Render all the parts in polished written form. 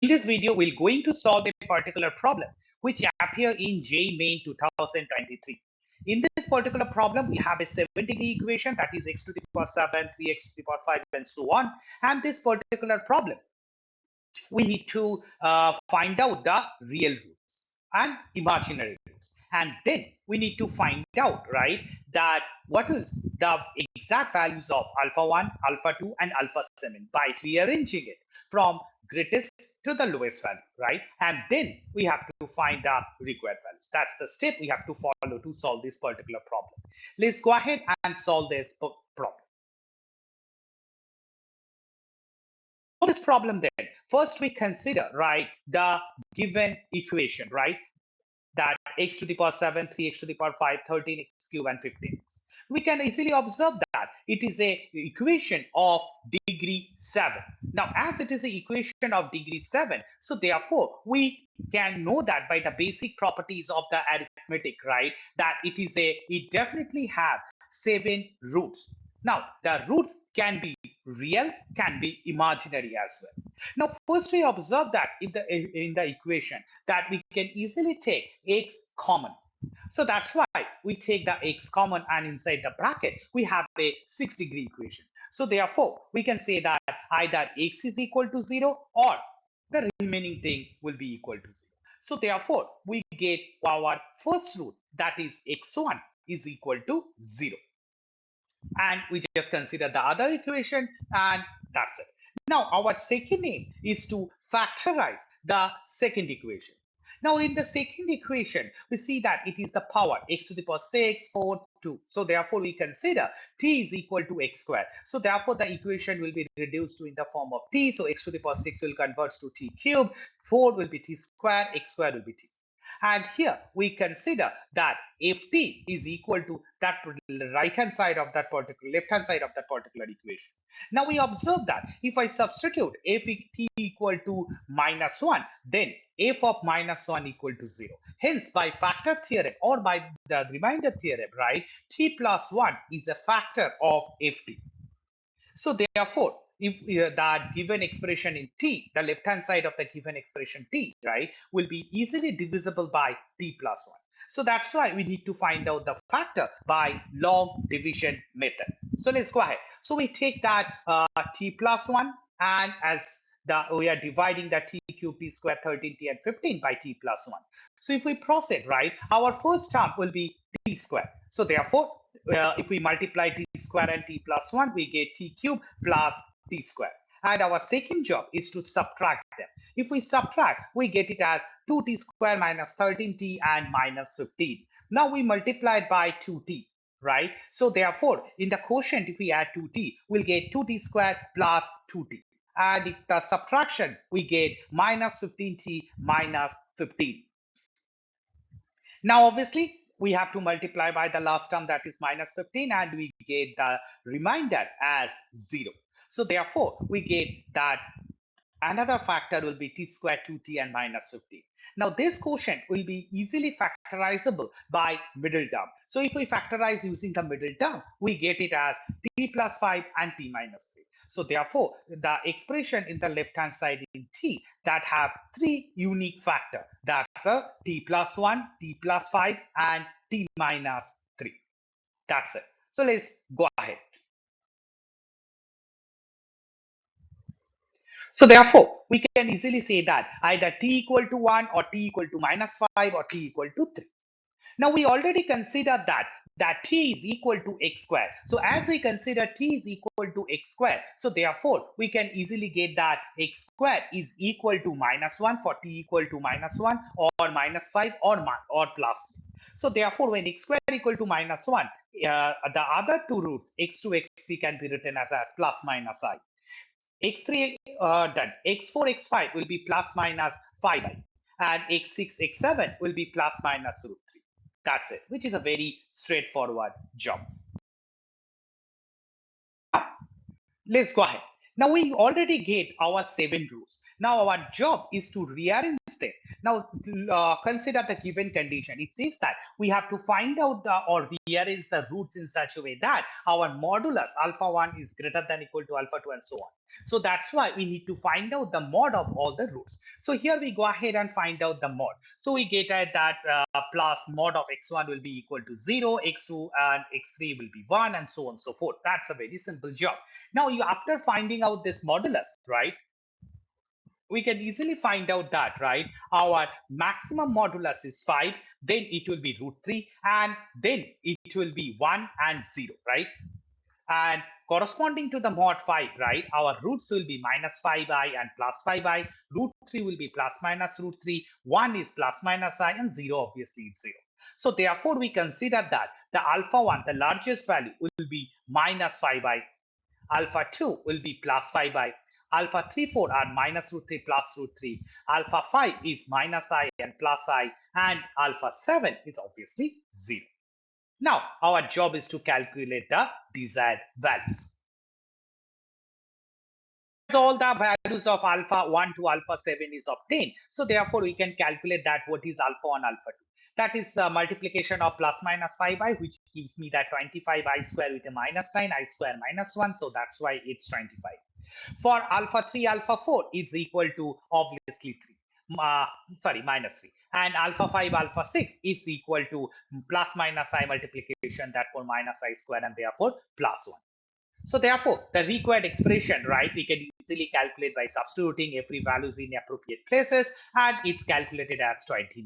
In this video, we're going to solve a particular problem which appear in JEE Main 2023. In this particular problem, we have a 7-degree equation, that is x to the power 7, 3x to the power 5, and so on. And this particular problem, we need to find out the real roots and imaginary roots, and then we need to find out, right, that what is the exact values of alpha 1, alpha 2, and alpha 7 by rearranging it from greatest to the lowest value, right? And then we have to find the required values. That's the step we have to follow to solve this particular problem. Let's go ahead and solve this problem. This problem, then first we consider, right, the given equation, right, that x to the power 7, 3x to the power 5, 13x cube, and 15x. We can easily observe that it is a equation of degree 7. Now, as it is an equation of degree 7, so therefore we can know that by the basic properties of the arithmetic, right, that it definitely have 7 roots. Now, the roots can be real, can be imaginary as well. Now, first we observe that in the equation that we can easily take x common. So that's why we take the x common, and inside the bracket we have a 6-degree equation. So therefore we can say that either x is equal to 0 or the remaining thing will be equal to 0. So therefore we get our first root, that is x1 is equal to 0. And we just consider the other equation, and that's it. Now our second aim is to factorize the second equation. Now in the second equation, we see that it is the power x to the power 6, 4, 2. So therefore we consider t is equal to x squared. So therefore the equation will be reduced to in the form of t. So x to the power 6 will convert to t cubed, 4 will be t squared, x squared will be t. And here we consider that ft is equal to that right hand side of that particular left hand side of that particular equation. Now we observe that if I substitute ft equal to -1, then f of -1 equal to 0. Hence, by factor theorem or by the remainder theorem, right, t plus 1 is a factor of ft. So therefore, if that given expression in t, the left hand side of the given expression t, right, will be easily divisible by t plus 1. So that's why we need to find out the factor by log division method. So let's go ahead. So we take that t plus 1, and as we are dividing the t cube, t square, 13t, and 15 by t plus 1. So if we proceed, right, our first term will be t square. So therefore, if we multiply t square and t plus 1, we get t cube plus t square. And our second job is to subtract them. If we subtract, we get it as 2t square minus 13t and minus 15. Now we multiply it by 2t, right? So therefore, in the quotient, if we add 2t, we'll get 2t square plus 2t. And in the subtraction, we get minus 15t minus 15. Now, obviously, we have to multiply by the last term, that is minus 15, and we get the remainder as 0. So therefore, we get that another factor will be t squared 2t and minus 15. Now this quotient will be easily factorizable by middle term. So if we factorize using the middle term, we get it as t plus 5 and t minus 3. So therefore, the expression in the left hand side in t that have 3 unique factor, that's a t plus 1, t plus 5, and t minus 3. That's it. So let's go ahead. So therefore, we can easily say that either t equal to 1 or t equal to minus 5 or t equal to 3. Now we already considered that t is equal to x squared. So as we consider t is equal to x squared, so therefore we can easily get that x squared is equal to -1 for t equal to -1 or -5 or plus 3. So therefore, when x squared equal to -1, the other two roots x to x3 can be written as plus minus I. X3 done. X4, X5 will be plus minus 5i, and X6, X7 will be plus minus root 3. That's it, which is a very straightforward job. Let's go ahead. Now we already get our 7 roots. Now our job is to rearrange them. Now consider the given condition. It says that we have to find out or rearrange the roots in such a way that our modulus alpha 1 is greater than equal to alpha 2 and so on. So that's why we need to find out the mod of all the roots. So here we go ahead and find out the mod. So we get that plus mod of x1 will be equal to 0, x2 and x3 will be 1 and so on and so forth. That's a very simple job. Now you after finding out this modulus, right? We can easily find out that, right? Our maximum modulus is 5, then it will be root 3, and then it will be 1 and 0, right? And corresponding to the mod 5, right, our roots will be minus 5i and plus 5i, root 3 will be plus minus root 3, 1 is plus minus I, and 0 obviously is 0. So therefore we consider that the alpha 1, the largest value, will be minus 5i, alpha 2 will be plus 5i, alpha 3, 4 are minus root 3 plus root 3, alpha 5 is minus I and plus I, and alpha 7 is obviously 0. Now, our job is to calculate the desired values. All the values of alpha 1 to alpha 7 is obtained. So therefore, we can calculate that what is alpha 1, alpha 2. That is multiplication of plus minus 5i, which gives me that 25i square with a minus sign, I square minus 1. So that's why it's 25. For alpha 3, alpha 4, it's equal to obviously 3. Minus 3, and alpha 5 alpha 6 is equal to plus minus I multiplication, therefore minus I square, and therefore plus 1. So therefore the required expression, right, we can easily calculate by substituting every values in appropriate places, and it's calculated as 29,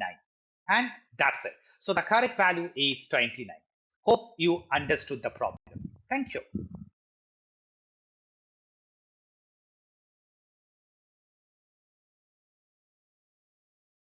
and that's it. So the correct value is 29. Hope you understood the problem. Thank you.